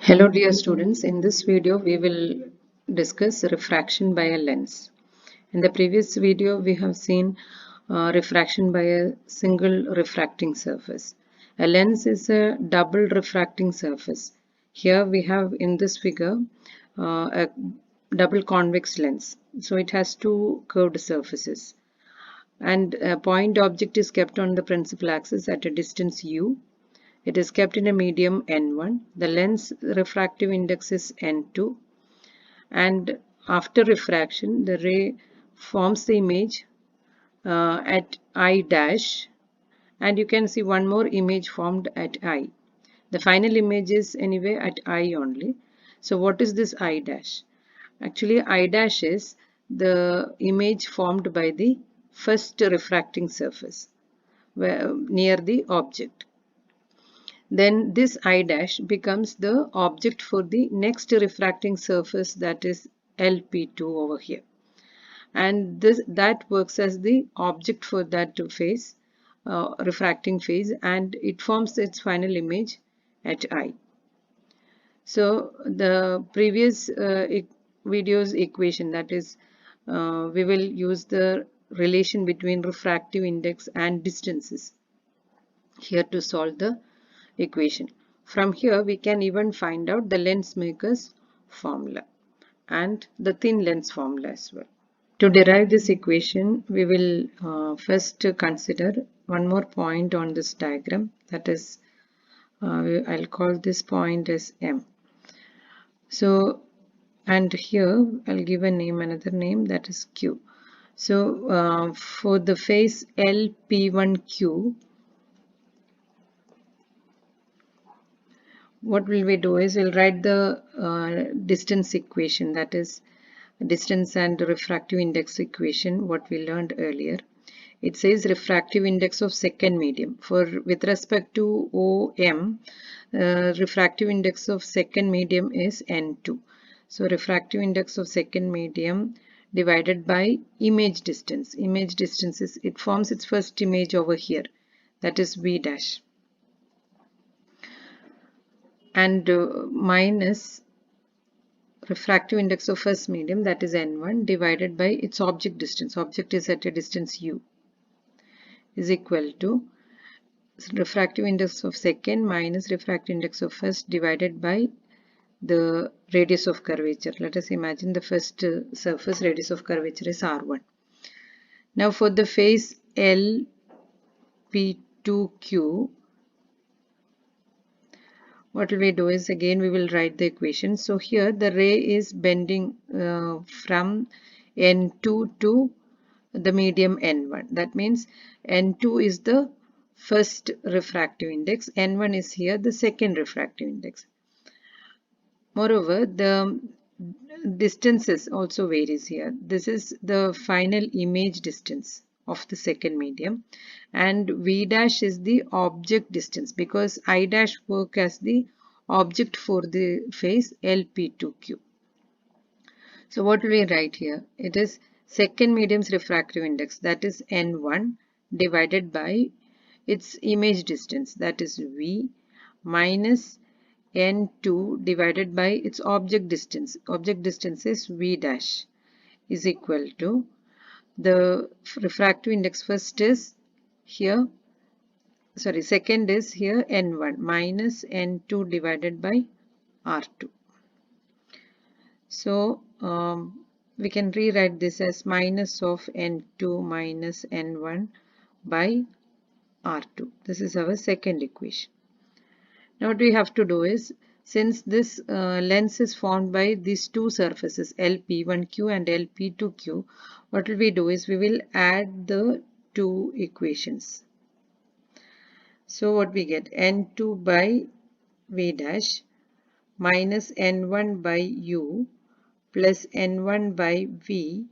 Hello dear students, in this video we will discuss refraction by a lens. In the previous video we have seen refraction by a single refracting surface. A lens is a double refracting surface. Here we have in this figure a double convex lens. So it has two curved surfaces. And a point object is kept on the principal axis at a distance u. It is kept in a medium n1. The lens refractive index is n2, and after refraction the ray forms the image at I dash, and you can see one more image formed at I. The final image is anyway at I only. So what is this I dash? Actually I dash is the image formed by the first refracting surface near the object. Then this I dash becomes the object for the next refracting surface, that is LP2 over here, and that works as the object for that phase, refracting phase, and it forms its final image at I. So the previous video's equation, that is we will use the relation between refractive index and distances here to solve the equation. From here we can even find out the lens maker's formula and the thin lens formula as well. To derive this equation we will first consider one more point on this diagram, that is I'll call this point as M. So, and here I'll give a name, another name, that is Q. So for the phase LP1Q, what will we do is we'll write the distance equation, that is distance and refractive index equation, what we learned earlier. It says refractive index of second medium. With respect to OM, refractive index of second medium is N2. So refractive index of second medium divided by image distance. Image distance is, it forms its first image over here, that is V dash. And minus refractive index of first medium, that is N1, divided by its object distance. Object is at a distance U, is equal to refractive index of second minus refractive index of first divided by the radius of curvature. Let us imagine the first surface radius of curvature is R1. Now for the phase LP2Q, what will we do is, again we will write the equation. So here the ray is bending from N2 to the medium N1. That means N2 is the first refractive index, N1 is here the second refractive index. Moreover, the distances also varies here. This is the final image distance of the second medium, and V dash is the object distance because I dash work as the object for the phase LP2Q. So what will we write here? It is second medium's refractive index, that is N1, divided by its image distance, that is V, minus N2 divided by its object distance. Object distance is V dash, is equal to the refractive index first is here, sorry, second is here N1 minus N2 divided by R2. So we can rewrite this as minus of N2 minus N1 by R2. This is our second equation. Now what we have to do is, since this lens is formed by these two surfaces LP1Q and LP2Q, what will we do is we will add the two equations. So what we get, N2 by V dash minus N1 by U plus N1 by V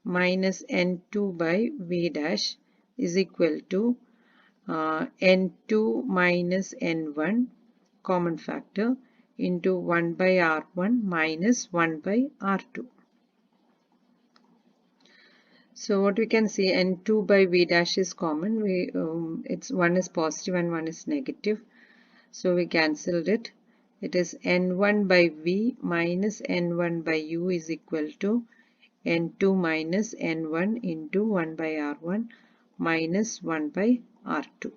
minus N2 by V dash is equal to N2 minus N1 common factor into 1 by R1 minus 1 by R2. So what we can see, N2 by V dash is common. It's one is positive and one is negative. So we cancelled it. It is n1 by v minus n1 by u is equal to n2 minus n1 into 1 by r1 minus 1 by r2.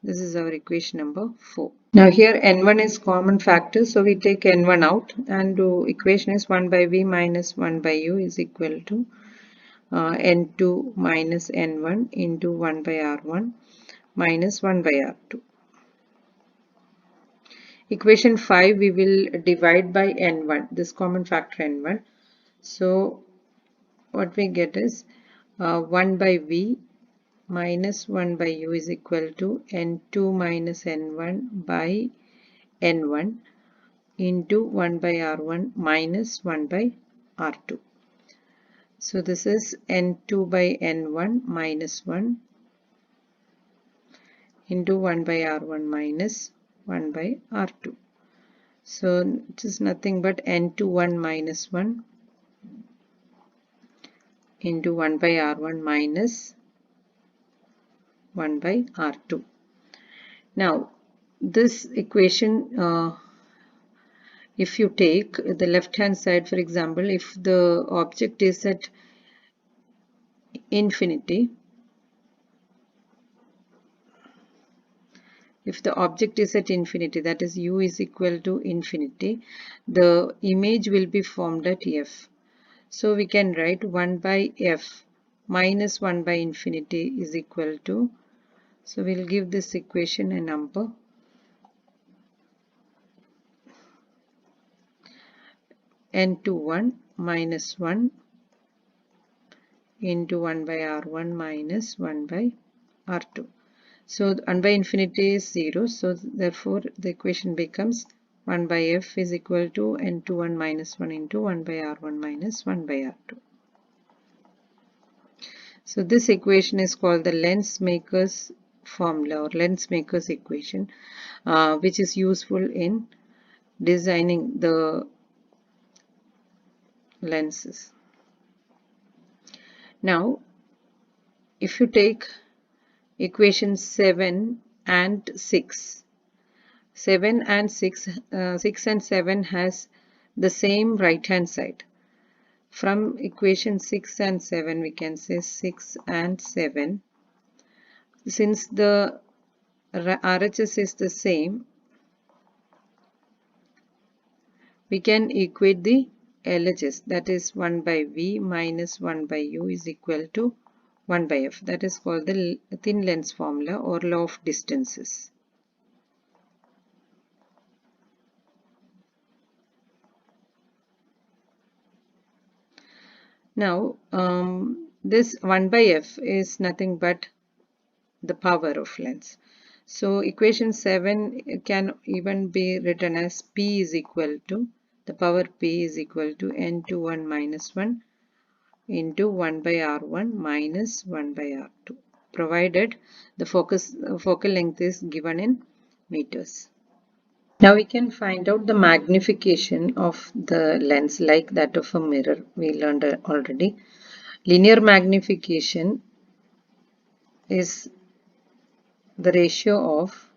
This is our equation number 4. Now here n1 is common factor, so we take n1 out, and the equation is 1 by v minus 1 by u is equal to n2 minus n1 into 1 by r1 minus 1 by r2. Equation 5 we will divide by n1, this common factor n1. So what we get is 1 by v minus 1 by u is equal to n2 minus n1 by n1 into 1 by r1 minus 1 by r2. So this is n2 by n1 minus 1 into 1 by r1 minus 1 by r2. So it is nothing but n21 minus 1 into 1 by r1 minus 1 by r2. Now this equation, if you take the left hand side, for example, if the object is at infinity, that is u is equal to infinity, the image will be formed at f. So we can write 1 by f minus 1 by infinity is equal to, so we'll give this equation a number, n21 minus 1 into 1 by r1 minus 1 by r2. So 1 by infinity is 0, so therefore the equation becomes 1 by f is equal to n21 minus 1 into 1 by r1 minus 1 by r2. So this equation is called the lens maker's formula or lens maker's equation, which is useful in designing the lenses. Now if you take equations 7 and 6, 7 and 6 and 7 has the same right hand side. From equation 6 and 7 we can say 6 and 7, since the RHS is the same, we can equate the LHS, that is 1 by v minus 1 by u is equal to 1 by f. That is called the thin lens formula or law of distances. Now this 1 by f is nothing but the power of lens. So equation 7 can even be written as P is equal to, the power P is equal to n21 minus 1 into 1 by r1 minus 1 by r2, provided the focal length is given in meters. Now we can find out the magnification of the lens like that of a mirror. We learned already. Linear magnification is the ratio of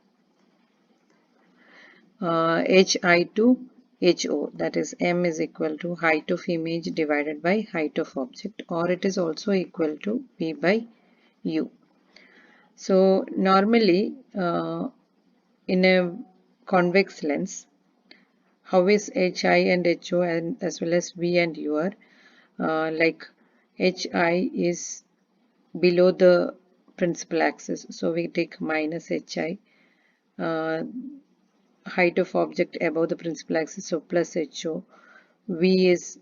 hi to ho, that is m is equal to height of image divided by height of object, or it is also equal to p by u. So normally in a convex lens, how is hi and ho and as well as v and u are, like hi is below the principal axis, so we take minus hi, height of object above the principal axis, so plus ho, v is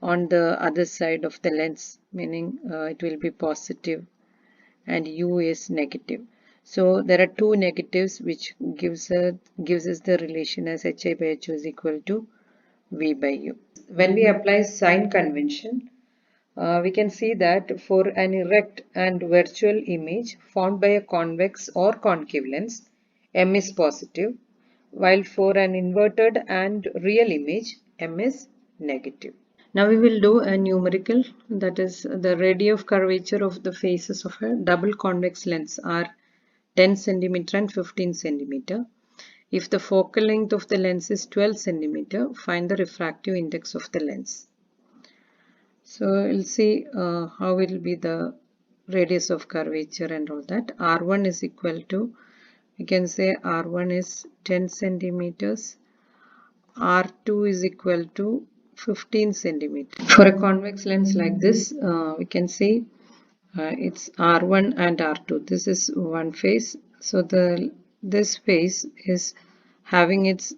on the other side of the lens, meaning it will be positive, and u is negative. So there are two negatives which gives us the relation as hi by ho is equal to v by u. When we apply sign convention, we can see that for an erect and virtual image formed by a convex or concave lens, m is positive, while for an inverted and real image, m is negative. Now we will do a numerical, that is the radii of curvature of the faces of a double convex lens are 10 cm and 15 cm. If the focal length of the lens is 12 centimeter, find the refractive index of the lens. So we'll see how it will be the radius of curvature and all that. R1 is equal to, we can say R1 is 10 centimeters, R2 is equal to 15 centimeters. For a convex lens like this, we can see it's R1 and R2. This is one face. So this face is having its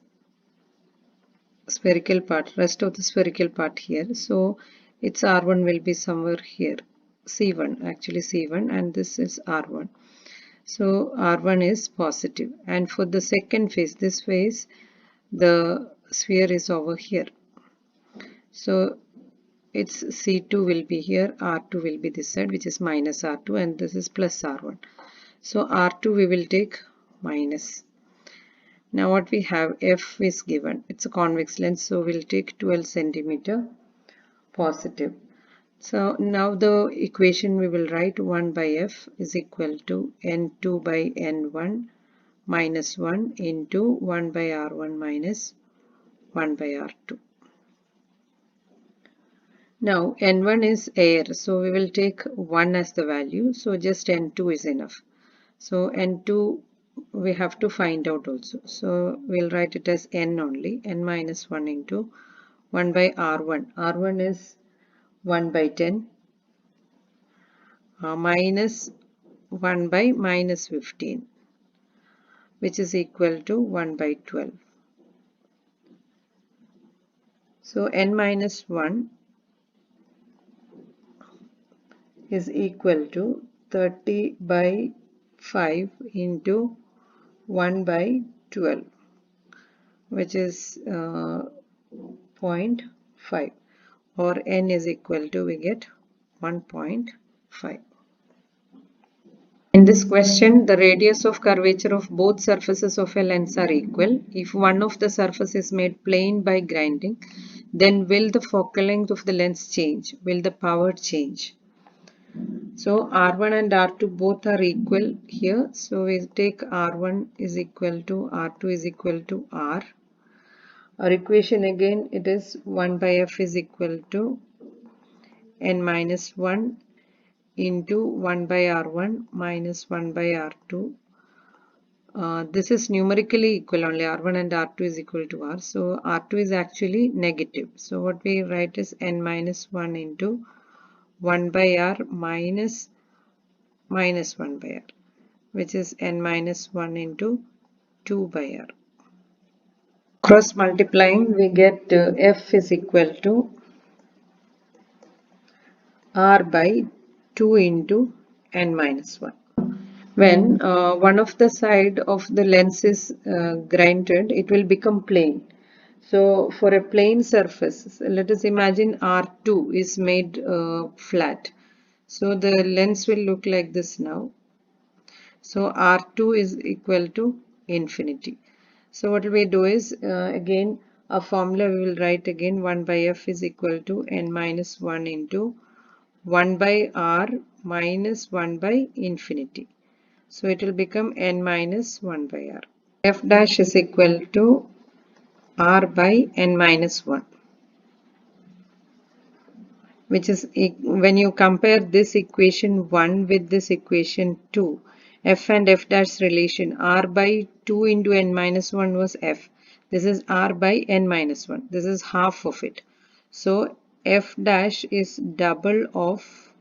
spherical part, rest of the spherical part here. So its R1 will be somewhere here. C1, actually C1, and this is R1. So R1 is positive. And for the second face, this face, the sphere is over here. So its C2 will be here, R2 will be this side, which is minus R2, and this is plus R1. So R2 we will take minus. Now what we have, F is given. It's a convex lens, so we'll take 12 centimeter positive. So now the equation we will write 1 by F is equal to N2 by N1 minus 1 into 1 by R1 minus 1 by R2. Now N1 is air, so we will take 1 as the value, so just N2 is enough. So N2 we have to find out also, so we'll write it as N only, N minus 1 into 1 by R1. R1 is 1 by 10 minus 1 by minus 15, which is equal to 1 by 12. So N minus 1 is equal to 30 by 5 into 1 by 12, which is 0.5, or N is equal to, we get 1.5. In this question, the radius of curvature of both surfaces of a lens are equal. If one of the surface is made plane by grinding, then will the focal length of the lens change? Will the power change? So R1 and R2 both are equal here. So we take R1 is equal to R2 is equal to R. Our equation again, it is 1 by F is equal to N minus 1 into 1 by R1 minus 1 by R2. This is numerically equal only, R1 and R2 is equal to R. So R2 is actually negative. So what we write is N minus 1 into 1 by R minus 1 by R, which is N minus 1 into 2 by R. Cross multiplying, we get F is equal to R by 2 into N minus 1. When one of the side of the lens is grinded, it will become plane. So for a plane surface, let us imagine R2 is made flat. So the lens will look like this now. So R2 is equal to infinity. So what we do is again a formula we will write again, 1 by F is equal to N minus 1 into 1 by R minus 1 by infinity. So it will become N minus 1 by R. F dash is equal to R by N minus 1, which is, when you compare this equation 1 with this equation 2, F and F dash relation, R by 2 into N minus 1 was F. This is R by N minus 1. This is half of it. So F dash is double of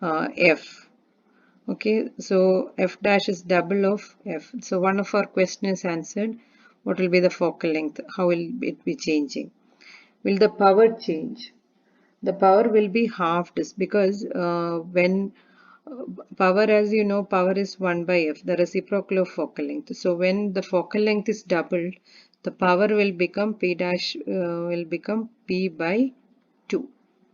F. Okay, so F dash is double of F. So one of our question is answered. What will be the focal length? How will it be changing? Will the power change? The power will be halved because when power, as you know, power is 1 by F, the reciprocal of focal length. So when the focal length is doubled, the power will become P dash will become P by 2.